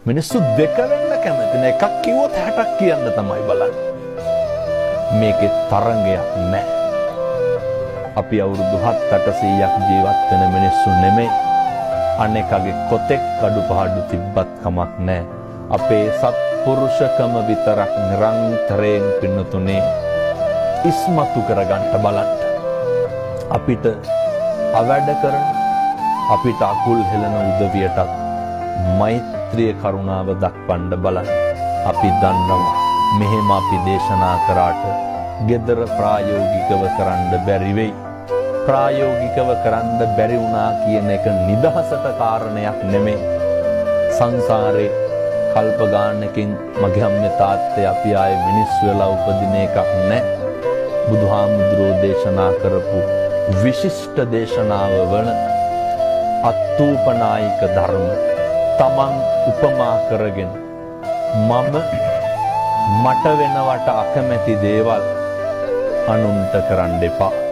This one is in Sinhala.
මිනිස්සු දෙක වෙන්න කැමති නෑ. එකක් කිව්වොත් 60ක් කියන්න තමයි බලන්නේ. මේකේ තරංගයක් නෑ. අපි අවුරුදු 7-800ක් ජීවත් වෙන මිනිස්සු නෙමෙයි. අනේකගේ කොතෙක් අඩුපාඩු තිබ්බත් කමක් නෑ. අපේ සත්පුරුෂකම විතරක් නිරන්තරයෙන් පින්නතුනේ ඉස්මතු කරගන්න බලන්න. අපිට අවැඩ කරන අපිට අකුල් හෙලන උදවියටත් මෛත්‍රිය කරුණාව දක්වන්න බලන්න. අපි දන්නවා මෙහෙම අපි දේශනා කරාට gedara ප්‍රායෝගිකව කරන්න බැරි වෙයි. ප්‍රායෝගිකව කරන්න බැරි වුණා කියන එක නිදහසට කාරණයක් නෙමෙයි. සංසාරේ කල්ප ගානකින් මගේ අම්මේ තාත්තේ අපි ආයේ මිනිස්සු වෙලා උපදින එකක් නෑ. බුදුහාමුදුරෝ දේශනා කරපු විශිෂ්ට දේශනාව වන අත්ූපනායික ධර්ම තමන් උපමා කරගෙන මට වෙනවට අකමැති දේවල් අනුන්ට කරන්න එපා.